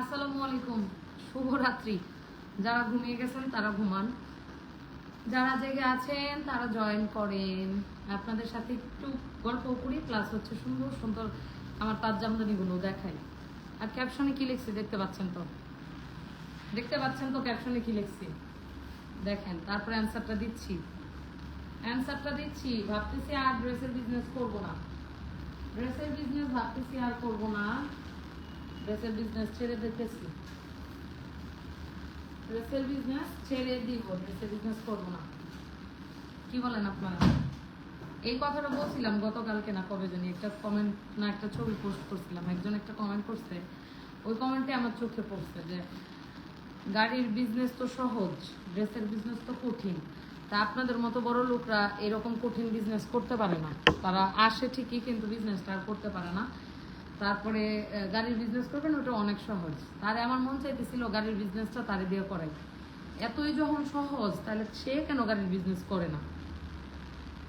আসসালামু আলাইকুম, শুভরাত্রি। যারা ঘুমিয়ে গেছেন তারা ঘুমান, যারা জেগে আছেন তারা জয়েন করেন। আপনাদের সাথে একটু গল্প করি, প্লাস হচ্ছে সুন্দর সুন্দর আমার তাজ জামদানিগুলো দেখাই। আর ক্যাপশনে কি লিখছি দেখতে পাচ্ছেন তো? ক্যাপশনে কি লিখছি দেখেন, তারপরে অ্যান্সারটা দিচ্ছি। ভাবতেছি আর ড্রেসের বিজনেস করবো না, ড্রেসের বিজনেস ছেড়ে দিতেছি, ড্রেসের বিজনেস করবো না। কি বলেন আপনারা? এই কথাটা বলছিলাম গতকালকে না কবে জানি, একটা কমেন্ট না একটা ছবি পোস্ট করছিলাম, একজন একটা কমেন্ট করছে, ওই কমেন্টে আমার চোখে পড়ছে যে গাড়ির বিজনেস তো সহজ, ড্রেসের বিজনেস তো কঠিন। তা আপনাদের মতো বড় লোকরা এরকম কঠিন বিজনেস করতে পারে না, তারা আসে ঠিকই কিন্তু বিজনেসটা আর করতে পারে না। তারপরে গাড়ির বিজনেস করবেন, ওটা অনেক সহজ। তারে আমার মন চাইতেছিল গাড়ির বিজনেসটা তারে দিয়ে করাই। এতই যখন সহজ, তাহলে সে কেন গাড়ির বিজনেস করে না?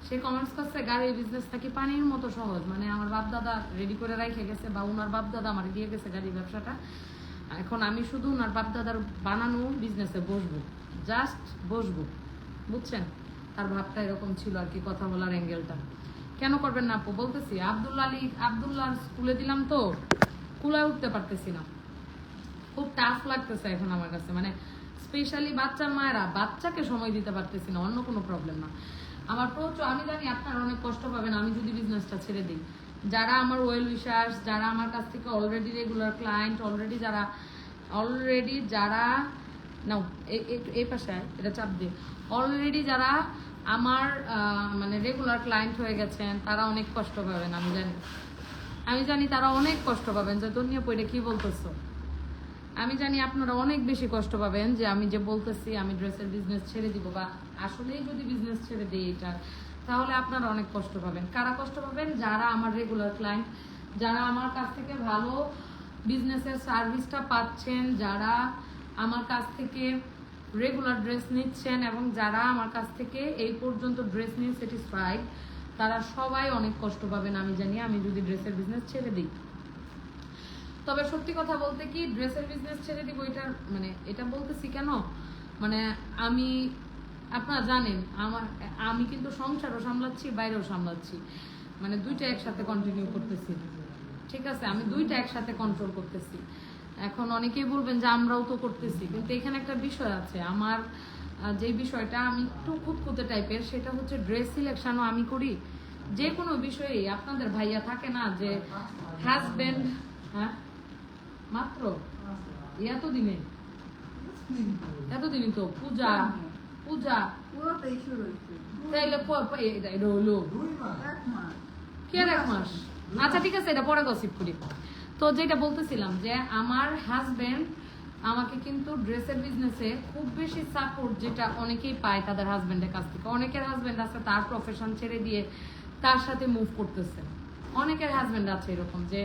সে কমেন্টস করছে গাড়ির বিজনেস নাকি পানির মতো সহজ, মানে আমার বাপ দাদা রেডি করে রাখে গেছে, বা ওনার বাপ দাদা আমার দিয়ে গেছে গাড়ির ব্যবসাটা। এখন আমি শুধু ওনার বাপ দাদার বানানো বিজনেসে বসবো, জাস্ট বসবো, বুঝছেন? তার ভাবটা এরকম ছিল আর কি, কথা বলার অ্যাঙ্গেলটা। কেন করবেন না আপু? বলতেছি আবদুল্লাহ স্কুলে দিলাম তো, কুলায় উঠতে পারতেছি না, খুব টাফ লাগতেছে এখন আমার কাছে। মানে স্পেশালি বাচ্চার মায়েরা, বাচ্চাকে সময় দিতে পারতেছি না, অন্য কোনো প্রবলেম না। আমার প্রচুর, আমি জানি আপনারা অনেক কষ্ট পাবেন আমি যদি বিজনেসটা ছেড়ে দিই। যারা আমার ওয়েল উইশার্স, যারা আমার কাছ থেকে অলরেডি রেগুলার ক্লায়েন্ট, অলরেডি যারা নাও এই পাশে এটা চাপ দিয়ে, অলরেডি যারা আমার মানে রেগুলার ক্লায়েন্ট হয়ে গেছেন, তারা অনেক কষ্ট পাবেন। আমি জানি তারা অনেক কষ্ট পাবেন যে দুনিয়া পড়ে কি বলতেছো। আমি জানি আপনারা অনেক বেশি কষ্ট পাবেন যে আমি যে বলতেছি আমি ড্রেসের বিজনেস ছেড়ে দিব, বা আসলেই যদি বিজনেস ছেড়ে দিই এটা, তাহলে আপনারা অনেক কষ্ট পাবেন। কারা কষ্ট পাবেন? যারা আমার রেগুলার ক্লায়েন্ট, যারা আমার কাছ থেকে ভালো বিজনেসের সার্ভিসটা পাচ্ছেন, যারা আমার কাছ থেকে রেগুলার ড্রেস নিচ্ছেন, এবং যারা আমার কাছ থেকে এই পর্যন্ত ড্রেস নিয়ে স্যাটিসফাইড, তারা সবাই অনেক কষ্ট পাবেন আমি জানি, আমি যদি ড্রেসের বিজনেস ছেড়ে দিই। তবে সত্যি কথা বলতে কি, ড্রেসের বিজনেস ছেড়ে দিব, এটা বলতেছি কেন, মানে আমি, আপনারা জানেন আমি কিন্তু সংসারও সামলাচ্ছি, বাইরেও সামলাচ্ছি, মানে দুইটা একসাথে কন্টিনিউ করতেছি। ঠিক আছে, আমি দুইটা একসাথে কন্ট্রোল করতেছি। এখন অনেকেই বলবেন যে আমরাও তো করতেছি, কিন্তু এখানে একটা বিষয় আছে। আমার যে বিষয়টা আমি একটু খুঁতখুঁতে টাইপের, সেটা হচ্ছে ড্রেস সিলেকশনও আমি করি। যে কোনো বিষয়েই আপনাদের ভাইয়া থাকে না যে হাজবেন্ড, হ্যাঁ মাত্র এতদিনই তো পূজা তাইলে হলো কে এক মাস। আচ্ছা ঠিক আছে, এটা পরে গসিপ করি। তো যেটা বলতেছিলাম যে আমার হাজবেন্ড আমাকে কিন্তু ড্রেসের বিজনেসে খুব বেশি সাপোর্ট, যেটা অনেকেই পায় তাদের হাজবেন্ডের কাছ থেকে। অনেকের হাজবেন্ড আছে তার প্রফেশন ছেড়ে দিয়ে তার সাথে মুভ করতেছে। অনেকের হাজবেন্ড আছে এরকম যে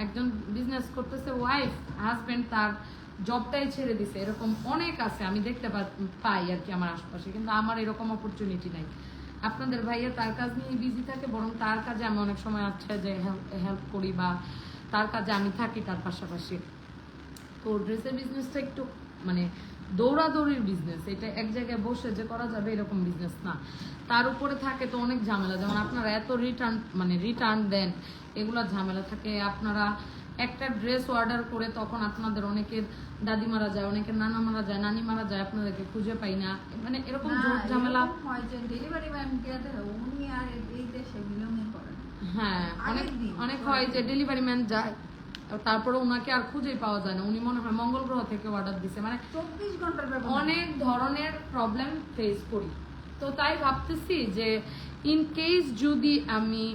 একজন বিজনেস করতেছে, ওয়াইফ হাজবেন্ড তার জবটাই ছেড়ে দিছে, এরকম অনেক আছে, আমি দেখতে পাই আর কি আমার আশপাশে। কিন্তু আমার এরকম অপরচুনিটি নাই। আপনাদের ভাইয়া তার কাজ নিয়ে বিজি থাকে, বরং তার কাজে আমি অনেক সময় আছে যে হেল্প করি, বা তার কাজে আমি থাকি তার পাশাপাশি। তো ড্রেসের বিজনেসটা একটু মানে দৌড়াদৌড়ির বিজনেস, এটা এক জায়গায় বসে যে করা যাবে এরকম বিজনেস না। তার উপরে থাকে তো অনেক ঝামেলা, যেমন আপনারা এত রিটার্ন দেন, এগুলো ঝামেলা থাকে। আপনারা একটা ড্রেস অর্ডার করে তখন আপনাদের অনেকের দাদি মারা যায়, অনেকের নানা মারা যায়, নানি মারা যায়, আপনাদেরকে খুঁজে পাই না, মানে এরকম ঝামেলা। হ্যাঁ, অনেক হয় যে ডেলিভারি ম্যান যায়, তারপরে ওনাকে আর খুঁজেই পাওয়া যায় না, উনি মনে হয় মঙ্গল গ্রহ থেকে অর্ডার দিছে, মানে 24 ঘন্টার ব্যাপার। অনেক ধরনের প্রবলেম ফেস করি। তো তাই ভাবতেছি যে ইন কেস যদি আমি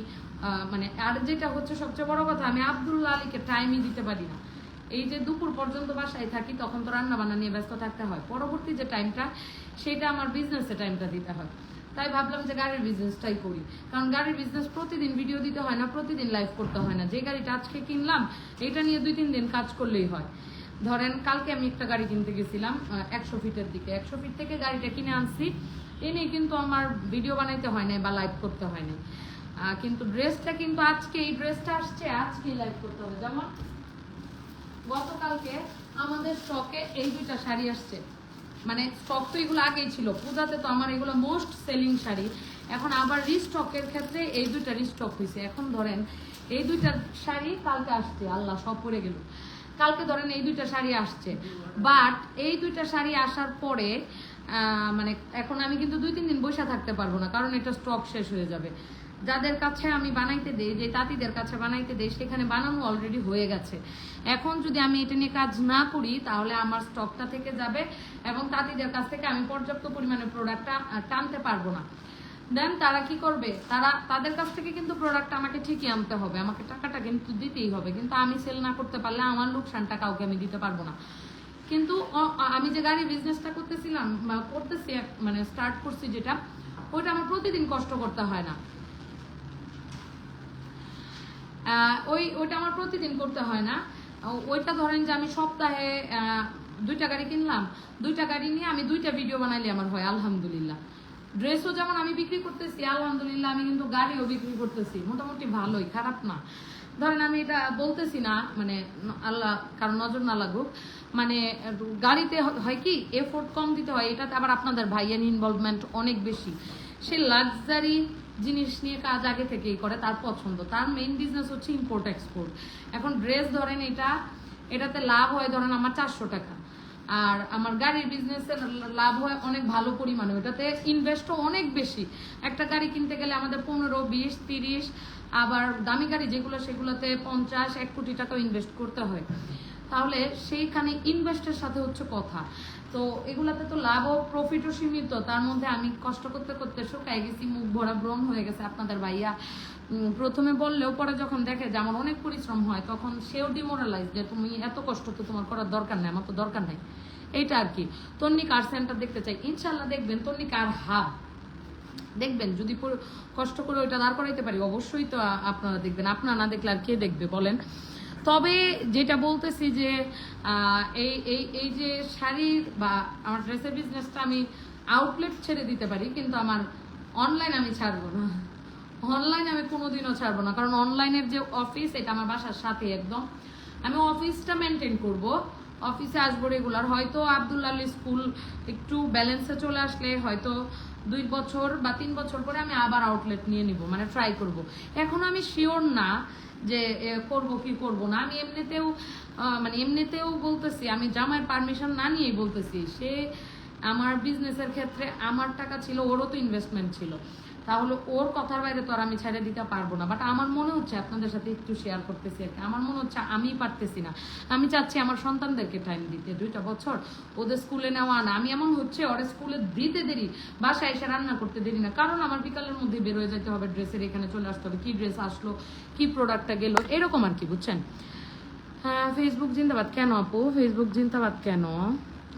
মানে, আর যেটা হচ্ছে সবচেয়ে বড় কথা, আমি আব্দুল্লাহ আলীকে টাইমই দিতে পারি না। এই যে দুপুর পর্যন্ত বাসায় থাকি, তখন তো রান্না বান্না নিয়ে ব্যস্ত থাকতে হয়, পরবর্তী যে টাইমটা সেটা আমার বিজনেসে টাইমটা দিতে হয়। তাই ভাবলাম যে গাড়ির বিজনেসটাই করি, কারণ গাড়ির বিজনেস প্রতিদিন ভিডিও দিতে হয় না, প্রতিদিন লাইভ করতে হয় না। যে গাড়িটা আজকে কিনলাম, এটা নিয়ে 2-3 দিন কাজ করলেই হয়। ধরেন কালকে আমি একটা গাড়ি কিনতে গেছিলাম 100 ফিটের দিকে, 100 ফিট থেকে গাড়িটা কিনে আনছি, এনে কিন্তু আমার ভিডিও বানাইতে হয় না বা লাইভ করতে হয় না। কিন্তু ড্রেসটা কিন্তু আজকে, এই ড্রেসটা আসছে আজকেই লাইভ করতে হবে। যেমন গতকালকে আমাদের স্টকে এই দুইটা শাড়ি আসছে, মানে স্টক তো এগুলো আগেই ছিল, পূজাতে তো আমার এগুলো মোস্ট সেলিং শাড়ি, এখন আবার রিস্টকের ক্ষেত্রে এই দুইটা রিস্টক হয়েছে। এখন ধরেন এই দুইটা শাড়ি কালকে আসছে, আল্লাহ সব পড়ে গেল, কালকে ধরেন এই দুইটা শাড়ি আসছে, বাট এই দুইটা শাড়ি আসার পরে মানে এখন আমি কিন্তু 2-3 দিন বসে থাকতে পারবো না, কারণ এটা স্টক শেষ হয়ে যাবে। যাদের কাছে আমি বানাইতে দেই, যে তাঁতিদের কাছে বানাইতে দেই, সেখানে বানানো অলরেডি হয়ে গেছে। এখন যদি আমি এটা নিয়ে কাজ না করি তাহলে আমার স্টকটা থেকে যাবে এবং তাঁতিদের কাছ থেকে আমি পর্যাপ্ত পরিমাণে প্রোডাক্টটা টানতে পারবো না। দেন তারা কি করবে, তাদের কাছ থেকে কিন্তু প্রোডাক্ট আমাকে ঠিকই আনতে হবে, আমাকে টাকাটা কিন্তু দিতেই হবে, কিন্তু আমি সেল না করতে পারলে আমার লোকসানটা কাউকে আমি দিতে পারবো না। কিন্তু আমি যে গাড়ি বিজনেসটা করতেছি মানে স্টার্ট করছি যেটা, ওইটা আমার প্রতিদিন কষ্ট করতে হয় না, ওইটা আমার প্রতিদিন করতে হয় না। ওইটা ধরেন যে আমি সপ্তাহে 2টা গাড়ি কিনলাম, 2টা গাড়ি নিয়ে আমি 2টা ভিডিও বানাইলে আমার হয় আলহামদুলিল্লাহ। ড্রেসও যেমন আমি বিক্রি করতেছি আলহামদুলিল্লাহ, আমি কিন্তু গাড়িও বিক্রি করতেছি মোটামুটি ভালোই, খারাপ না। ধরেন আমি এটা বলতেছি না মানে আল্লাহ কারণ নজর না লাগুক, মানে গাড়িতে হয় কি এফোর্ট কম দিতে হয়, এটাতে আবার আপনাদের ভাইয়ান ইনভলভমেন্ট অনেক বেশি। সে লাক্সারি জিনিস নিয়ে কাজ আগে থেকেই করে, তার পছন্দ, তার মেইন বিজনেস হচ্ছে ইম্পোর্ট এক্সপোর্ট। এখন ড্রেস ধরেন এটাতে লাভ হয় ধরেন আমার 400 টাকা, আর আমার গাড়ির বিজনেসের লাভ হয় অনেক ভালো পরিমাণে, ওটাতে ইনভেস্টও অনেক বেশি। একটা গাড়ি কিনতে গেলে আমাদের 15, 20, 30, আবার দামি গাড়ি যেগুলো সেগুলোতে 50-1 কোটি টাকা ইনভেস্ট করতে হয়। তাহলে সেইখানে ইনভেস্টের সাথে হচ্ছে কথা, তো এগুলাতে তো লাভ ও প্রফিটও সীমিত, তার মধ্যে আমি কষ্ট করতে করতে শুকাই গেছি, মুখ ভরা ব্রণ হয়ে গেছে। আপনাদের ভাইয়া প্রথমে বললেও পরে যখন দেখে যে আমার অনেক পরিশ্রম হয়, তখন সেও ডিমোরালাইজ যে তুমি এত কষ্ট তো তোমার করার দরকার নেই, আমার তো দরকার নেই, এইটা আর কি। তন্নিকা আর সেন্টার দেখতে চাই, ইনশাল্লাহ দেখবেন তন্নিকা আর হাব দেখবেন, যদি কষ্ট করে ওইটা দাঁড় করাইতে পারি অবশ্যই তো আপনারা দেখবেন, আপনারা না দেখলে আর কে দেখবে বলেন। তবে যেটা বলতেছি যে এই যে শাড়ির বা আমার ড্রেসের বিজনেসটা আমি আউটলেট ছেড়ে দিতে পারি, কিন্তু আমার অনলাইন আমি ছাড়বো না, অনলাইন আমি কোনোদিনও ছাড়বো না, কারণ অনলাইনের যে অফিস এটা আমার বাসার সাথে একদম, আমি অফিসটা মেনটেন করব, অফিসে আসবো রেগুলার। হয়তো আব্দুল্লাহ স্কুল একটু ব্যালেন্সে চলে আসলে হয়তো 2 বছর বা 3 বছর পরে আমি আবার আউটলেট নিয়ে নিব, মানে ট্রাই করব। এখন আমি শিওর না যে করব কি করব না, আমি এমনিতেও বলতেছি, আমি জামাইয়ের পারমিশন না নিয়েই বলতেছি, সে আমার বিজনেসের ক্ষেত্রে আমার টাকা ছিল, ওরও তো ইনভেস্টমেন্ট ছিল, তাহলে ওর কথার বাইরে তো আর আমি ছেড়ে দিতে পারবো না। বাট আমার মনে হচ্ছে আপনাদের সাথে একটু শেয়ার করতেছি আর কি, আমার মনে হচ্ছে আমি পারতেছি না, আমি চাচ্ছি আমার সন্তানদেরকে টাইম দিতে, 2টা বছর ওদের স্কুলে নেওয়া আনা, আমি এমন হচ্ছে ওর স্কুলে দিতে দেরি, বাসায় এসে রান্না করতে দেরি না, কারণ আমার বিকালের মধ্যে বের হয়ে যেতে হবে, ড্রেসের এখানে চলে আসতে হবে, কি ড্রেস আসলো, কি প্রোডাক্টটা গেল, এরকম আর কি, বুঝছেন। হ্যাঁ, ফেসবুক জিন্দাবাদ কেন আপু, ফেসবুক জিন্দাবাদ কেন,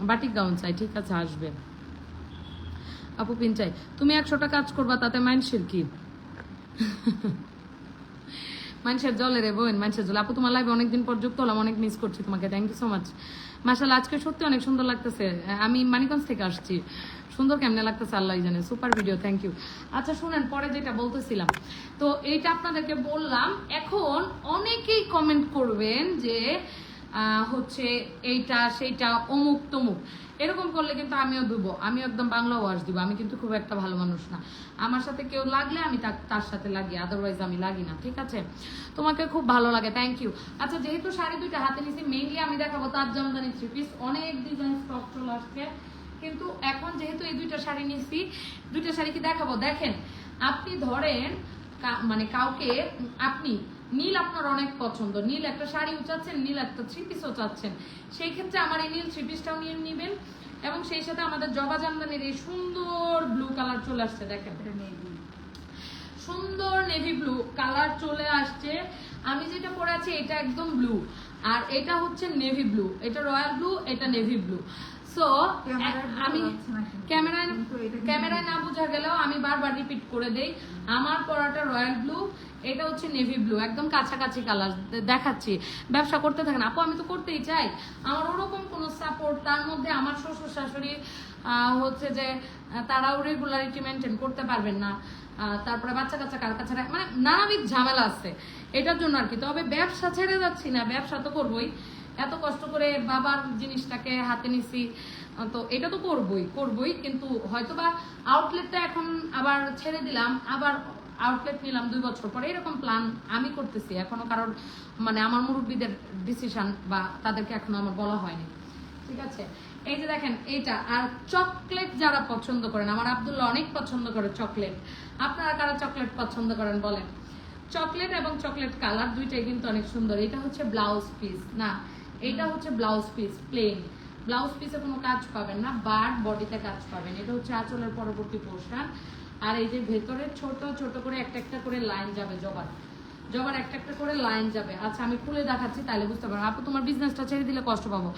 বাটিক গাউন চাই, ঠিক আছে আসবে আপু, পিন চাই। তুমি 100টা কাজ করবা, তাতে মানুষের কি, মানুষের জলে রে বোন, মানুষের জল। আপু তোমার লাইভে অনেকদিন পর যুক্ত হলাম, অনেক মিস করছি তোমাকে, থ্যাংক ইউ সো মাচ। মাশাআল্লাহ আজকে সত্যি অনেক সুন্দর লাগতেছে, আমি মানিকগঞ্জ থেকে আসছি, সুন্দর কেমনে লাগতেছে আল্লাহ জানে, সুপার ভিডিও, থ্যাংক ইউ। আচ্ছা শুনেন, পরে যেটা বলতেছিলাম, তো এইটা আপনাদেরকে বললাম। এখন অনেকেই কমেন্ট করবেন যে হচ্ছে এইটা সেইটা অমুক তমুক, এরকম করলে কিন্তু আমিও দেবো, আমি একদম বাংলা ওয়াজ দিব, আমি কিন্তু খুব একটা ভালো মানুষ না, আমার সাথে কেউ লাগলে আমি তার সাথে লাগি, আদারওয়াইজ আমি লাগি না, ঠিক আছে। তোমাকে খুব ভালো লাগে, থ্যাংক ইউ। আচ্ছা যেহেতু শাড়ি 2টা হাতে নিছি, মেইনলি আমি দেখাবো তার জামদানি 3 পিস, অনেক ডিজাইন স্টক চলে আসছে, কিন্তু এখন যেহেতু এই 2টা শাড়ি নিছি, 2টা শাড়ি কি দেখাবো, দেখেন আপনি ধরেন মানে কাউকে আপনি নীল আপনার অনেক পছন্দ, নীল একটা শাড়িও চাচ্ছেন, নীল একটা 3 পিসও চাচ্ছেন, সেই ক্ষেত্রে আমার এই নীল 3 পিসটাও নিয়ে নেবেন, এবং সেই সাথে আমাদের জবা জামদানির এই সুন্দর ব্লু কালার চলে আসছে, দেখেন সুন্দর নেভি ব্লু কালার চলে আসছে। আমি যেটা পরে আছি এটা একদম ব্লু, আর এটা হচ্ছে নেভি ব্লু, এটা রয়্যাল ব্লু, এটা নেভি ব্লু। সো আমি ক্যামেরায় না বোঝা গেলেও আমি বারবার রিপিট করে দেই, আমার পরাটা রয়্যাল ব্লু, এটা হচ্ছে নেভি ব্লু, একদম কাছাকাছি কালার দেখাচ্ছি। ব্যবসা করতে থাকেন আপু, আমি তো করতেই চাই, আমার ওরকম কোনো সাপোর্ট, তার মধ্যে আমার শ্বশুর শাশুড়ি হচ্ছে যে তারাও রেগুলারিটি মেনটেন করতে পারবেন না, তারপরে বাচ্চা কাচ্চা কার কাছে, মানে নানাবিধ ঝামেলা আছে, এটার জন্য আর কি। তবে ব্যবসা ছেড়ে যাচ্ছি না, ব্যবসা তো করবোই, এত কষ্ট করে বাবার জিনিসটাকে হাতে নিছি, তো এটা তো করবই, কিন্তু হয়তোবা আউটলেটটা এখন আবার ছেড়ে দিলাম, আবার আউটলেট নিলাম 2 বছর পরে, এরকম প্ল্যান আমি করতেছি। এখনো কারণ মানে আমার মুরব্বীদের ডিসিশন বা তাদেরকে এখনো আমার বলা হয়নি, ঠিক আছে। এই যে দেখেন এইটা, আর চকলেট যারা পছন্দ করেন, আমার আব্দুল্লাহ অনেক পছন্দ করে চকলেট, আপনারা কারা চকলেট পছন্দ করেন বলেন। চকলেট এবং চকলেট কালার দুইটাই কিন্তু অনেক সুন্দর। এটা হচ্ছে ব্লাউজ পিস, না এটা হচ্ছে ব্লাউজ পিস প্লেন, ব্লাউজ পিসে কোনো কাজ পাবেন না, বাট বডিতে কাজ পাবেন। এটা হচ্ছে আঁচলের পরবর্তী পোর্শন, আর এই যে ভেতরে ছোট ছোট করে একটা একটা করে লাইন যাবে, জবার একটা একটা করে লাইন যাবে। আচ্ছা আমি খুলে দেখাচ্ছি, তাহলে বুঝতে পারবো। আপু তোমার বিজনেসটা ছেড়ে দিলে কষ্ট পাবো।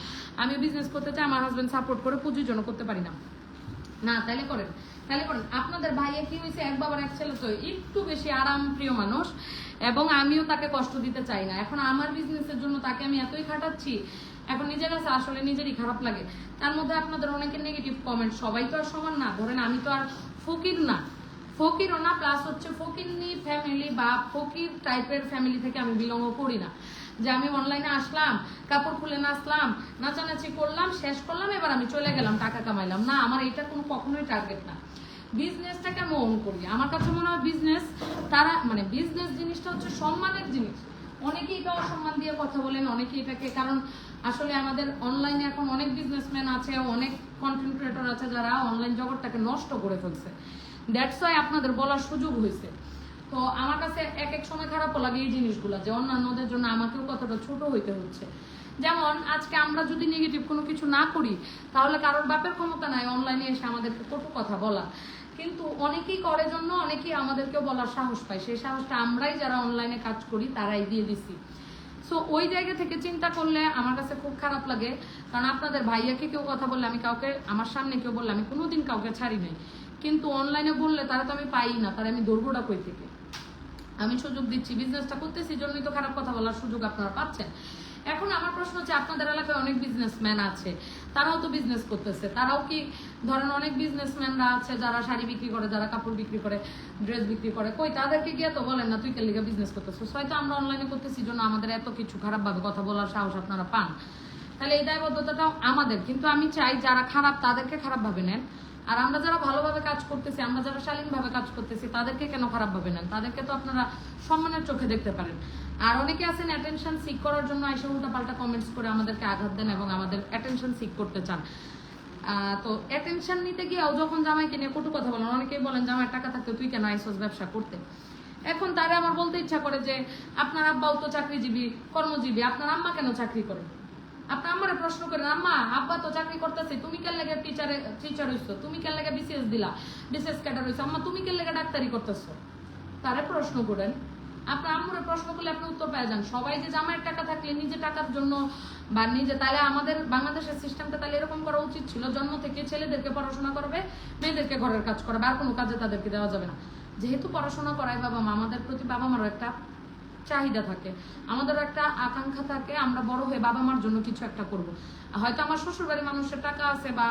আমি বিজনেস করতে চাই, আমার হাজবেন্ড সাপোর্ট করে, পুঁজির জন্য করতে পারি না। না তাহলে করেন, আপনাদের ভাইয়া কি হয়েছে, এক বাবার এক ছেলে, তো একটু বেশি আরাম প্রিয় মানুষ, এবং আমিও তাকে কষ্ট দিতে চাই না। এখন আমার বিজনেসের জন্য তাকে আমি এতই খাটাচ্ছি, এখন নিজের কাছে আসলে নিজেরই খারাপ লাগে। তার মধ্যে আপনাদের অনেকের নেগেটিভ কমেন্ট, সবাই তো আর সমান না। ধরেন আমি তো আর ফকিরও না, প্লাস হচ্ছে ফকিরনি ফ্যামিলি বা ফকির টাইপের ফ্যামিলি থেকে আমি বিলংও করি না, যে আমি অনলাইনে আসলাম, কাপড় খুলে নাচলাম, নাচানাচি করলাম, শেষ করলাম, এবার আমি চলে গেলাম, টাকা কামাইলাম। না, আমার এটা কোনো কখনোই টার্গেট না। বিজনেসটাকে আমি ওন করি। আমার কাছে মনে হয় বিজনেস, তারা মানে বিজনেস জিনিসটা হচ্ছে সম্মানের জিনিস। অনেকেই এটা অসম্মান দিয়ে কথা বলেন, অনেকেই এটাকে, কারণ আসলে আমাদের অনলাইনে এখন অনেক বিজনেসম্যান আছে, অনেক কন্টেন্ট ক্রিয়েটর আছে যারা অনলাইন জগৎটাকে নষ্ট করে ফেলছে। দ্যাটস ওয়াই আপনাদের বলার সুযোগ হয়েছে। তো আমার কাছে এক এক সময় খারাপও লাগে এই জিনিসগুলো, যে অন্যান্যদের জন্য আমাকেও কতটা ছোট হইতে হচ্ছে। যেমন আজকে আমরা যদি নেগেটিভ কোনো কিছু না করি, তাহলে কারোর বাপের ক্ষমতা নাই অনলাইনে এসে আমাদেরকে কটু কথা বলা, কিন্তু অনেকেই করে জন্য অনেকেই আমাদেরকেও বলার সাহস পায়। সেই সাহসটা আমরাই যারা অনলাইনে কাজ করি তারাই দিয়ে দিছি। সো ওই জায়গা থেকে চিন্তা করলে আমার কাছে খুব খারাপ লাগে, কারণ আপনাদের ভাইয়াকে কেউ কথা বললে, আমি কাউকে আমার সামনে কেউ বললে আমি কোনোদিন কাউকে ছাড়ি নাই, কিন্তু অনলাইনে বললে তারা তো আমি পাই না, তারা আমি দৌড়বোটা কই থেকে। আমি সুযোগ দিচ্ছি, বিজনেসটা করতেছি, জন্যই তো খারাপ কথা বলার সুযোগ আপনারা পাচ্ছেন। এখন আমার প্রশ্ন হচ্ছে, আপনাদের এলাকায় অনেক বিজনেসম্যান আছে, তারাও তো বিজনেস করতেছে, তারাও কি ধরেন অনেক বিজনেসম্যানরা আছে যারা শাড়ি বিক্রি করে, যারা কাপড় বিক্রি করে, ড্রেস বিক্রি করে, কই তাদেরকে গিয়ে তো বলেন না তুই কেন লিগা বিজনেস করতেছিস। হয়তো আমরা অনলাইনে করতেছি জন্য আমাদের এত কিছু খারাপভাবে কথা বলার সাহস আপনারা পান, তাহলে এই দায়বদ্ধতাটাও আমাদের। কিন্তু আমি চাই যারা খারাপ তাদেরকে খারাপভাবে নেন, আর আমরা যারা ভালোভাবে কাজ করতেছি, আমরা যারা শালীনভাবে কাজ করতেছি, তাদেরকে কেন খারাপভাবে নেন? তাদেরকে তো আপনারা সম্মানের চোখে দেখতে পারেন। আর অনেকে আছেন অ্যাটেনশন সিক করার জন্য এসে উল্টাপাল্টা কমেন্টস করে আমাদেরকে আঘাত দেন এবং আমাদের অ্যাটেনশন সিক করতে চান। তো অ্যাটেনশন নিতে গিয়েও যখন জামাইকে নিয়ে কটু কথা বলেন, অনেকেই বলেন জামাই টাকা থাকতে তুই কেন আইসোস ব্যবসা করতে। এখন তারা আমার বলতে ইচ্ছা করে যে আপনার আব্বাও তো চাকরিজীবী, কর্মজীবী, আপনার আম্মা কেন চাকরি করে? আপনি আমারে প্রশ্ন করেন, আম্মা আব্বা তো চাকরি করতেছে, তুমি কেন লেগে টিচার হইছো, তুমি কেন লেগে বিসিএস দিলা, বিসিএস ক্যাডার হইছো, আম্মা তুমি কেন লেগে ডাক্তারি করতেছো? তারে প্রশ্ন করেন। আপনার আম্মুরে প্রশ্ন করলে আপনি উত্তর পেয়ে যান। সবাই যে জামাইয়ের টাকা থাকলে নিজে টাকার জন্য বা নিজে, তাহলে আমাদের বাংলাদেশের সিস্টেমটা তাহলে এরকম করা উচিত ছিল, জন্ম থেকে ছেলেদেরকে পড়াশোনা করবে, মেয়েদেরকে ঘরের কাজ করবে, আর কোনো কাজে তাদেরকে দেওয়া যাবে না। যেহেতু পড়াশোনা করায় বাবা মা, আমাদের প্রতি বাবা মারও একটা চাহিদা থাকে, আমাদের একটা আকাঙ্ক্ষা থাকে, আমরা বড় হয়ে বাবা মার জন্য কিছু একটা করব। হয়তো আমার শ্বশুর বাড়ির মানুষের টাকা আছে বা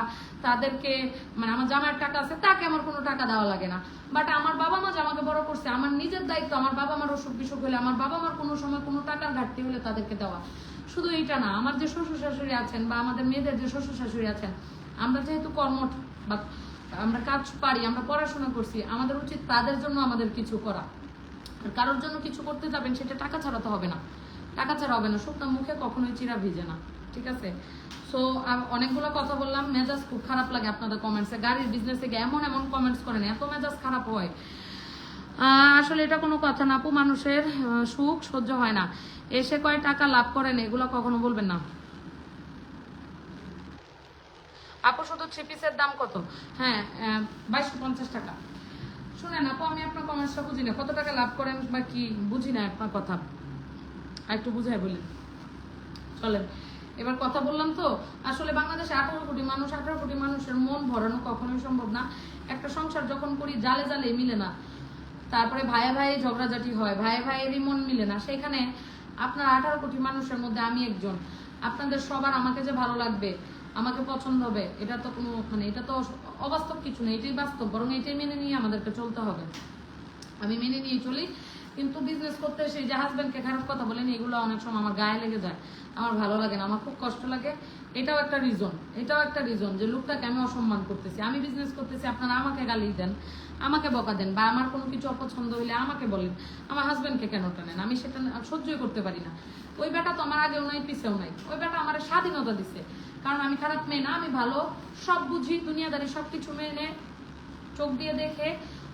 তাদেরকে মানে আমার জামাইয়ের টাকা আছে, তাকে আমার কোনো টাকা দেওয়া লাগে না, বাট আমার বাবা মা যে আমাকে বড় করছে, আমার নিজের দায়িত্ব আমার বাবা মার অসুখ বিসুখ হলে, আমার বাবা মার কোনো সময় কোনো টাকার ঘাটতি হলে তাদেরকে দেওয়া। শুধু এইটা না, আমার যে শ্বশুর শাশুড়ি আছেন বা আমাদের মেয়েদের যে শ্বশুর শাশুড়ি আছেন, আমরা যেহেতু কর্মঠ বা আমরা কাজ পারি, আমরা পড়াশোনা করছি, আমাদের উচিত তাদের জন্য আমাদের কিছু করা। কারোর জন্য কিছু করতে যাবেন, সেটা টাকা ছাড়া তো হবে না, টাকা ছাড়া হবে না, শুকনো মুখে কখনোই চিরা ভিজে না, ঠিক আছে। সো অনেকগুলো কথা বললাম, মেজাজ খুব খারাপ লাগে আপনাদের কমেন্টসে, গাড়ির বিজনেসে গিয়ে এমন এমন কমেন্টস করেন, এত মেজাজ খারাপ হয়। আসলে এটা কোনো কথা না আপু, মানুষের সুখ সহ্য হয় না, এসে কয় টাকা লাভ করেন, এগুলো কখনো বলবেন না। আপু শুধু থ্রি পিসের দাম কত? হ্যাঁ, 2250 টাকা। শুনেন আপু, আমি আপনার কমেন্টসটা বুঝি না, কত টাকা লাভ করেন বা কি বুঝি না আপনার কথা, আর একটু বুঝাই বলেন। চলেন এবার কথা বললাম তো, আসলে বাংলাদেশে 18 কোটি মানুষ, 18 কোটি মানুষের মন ভরানো কখনোই সম্ভব না। একটা সংসার যখন করি জালে জালে মিলে না, তারপরে ভাইয়ে ভাইয়ে ঝগড়াঝাটি হয়, ভাইয়ে ভাইয়েরই মন মিলে না, সেখানে আপনার 18 কোটি মানুষের মধ্যে আমি একজন, আপনাদের সবার আমাকে যে ভালো লাগবে, আমাকে পছন্দ হবে, এটা তো কোনো মানে এটা তো অবাস্তব কিছু নেই, এটাই বাস্তব, বরং এটাই মেনে নিয়ে আমাদেরকে চলতে হবে। আমি মেনে নিয়ে চলি, কিন্তু বিজনেস করতে এসে যে হাজব্যান্ডকে খারাপ কথা বলেন, এগুলো অনেক সময় আমার গায়ে লেগে যায়, আমার ভালো লাগে না, আমার খুব কষ্ট লাগে। এটাও একটা রিজন যে লোকটাকে আমি অসম্মান করতেছি। আমি বিজনেস করতেছি, আপনারা আমাকে গালি দেন, আমাকে বকা দেন, বা আমার কোনো কিছু অপছন্দ হইলে আমাকে বলেন, আমার হাজব্যান্ডকে কেন টানেন? আমি সেটা সহ্যই করতে পারি না। ওই বেটা তো আমার আগেও নাই পিছেও নাই, ওই বেটা আমার স্বাধীনতা দিছে, কারণ আমি খারাপ মেয়ে না, আমি ভালো, সব বুঝি, দুনিয়াদারি সবকিছু মেনে চোখ দিয়ে দেখে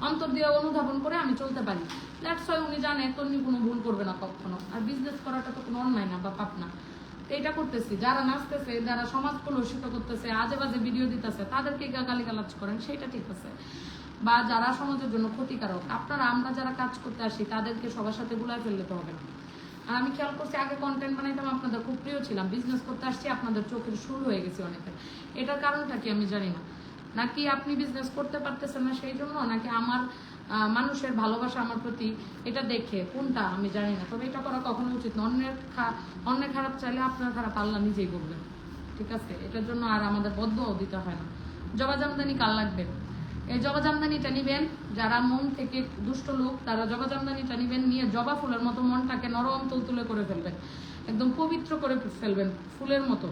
অন্তর দিয়ে অনুধাবন করে আমি চলতে পারি। দ্যাটস ওয়াই উনি জানে তো উনি কোনো ভুল করবে না কখনো। আর বিজনেস করাটা তো কোনো অন্যায় না বা পাপ না। এইটা করতেছি, যারা নাচতেছে, যারা সমাজ কলুষিত করতেছে, আজে বাজে ভিডিও দিতেছে, তাদেরকে গালিগালাজ করেন, সেটা ঠিক আছে। বা যারা সমাজের জন্য ক্ষতিকারক, আপনারা আমরা যারা কাজ করতে আসি তাদেরকে সবার সাথে গুলায় ফেললে তো হবে না। আর আমি খেয়াল করছি, আগে কন্টেন্ট বানাইতাম, আপনাদের খুব প্রিয় ছিলাম, বিজনেস করতে আসছি আপনাদের চোখের শুরু হয়ে গেছে অনেকের। এটার কারণটা কি আমি জানি না, নাকি আপনি বিজনেস করতে পারতেছেন না সেই জন্য, নাকি আমার মানুষের ভালোবাসা আমার প্রতি, এটা দেখে কোনটা আমি জানি না। তবে এটা করা কখনো উচিত না। অন্যের খারাপ চাইলে আপনার খারাপ আল্লাহ নিজেই করবেন, ঠিক আছে? এটার জন্য আর আমাদের বদদোয়াও দিতে হয় না। জবা জামদানি কাল লাগবে, এই জবা জামদানিটা নিবেন, যারা মন থেকে দুষ্ট লোক তারা জবা জামদানিটা নিবেন, নিয়ে জবা ফুলের মতো মনটাকে নরম তুলতুলে করে ফেলবেন, একদম পবিত্র করে ফেলবেন ফুলের মতো।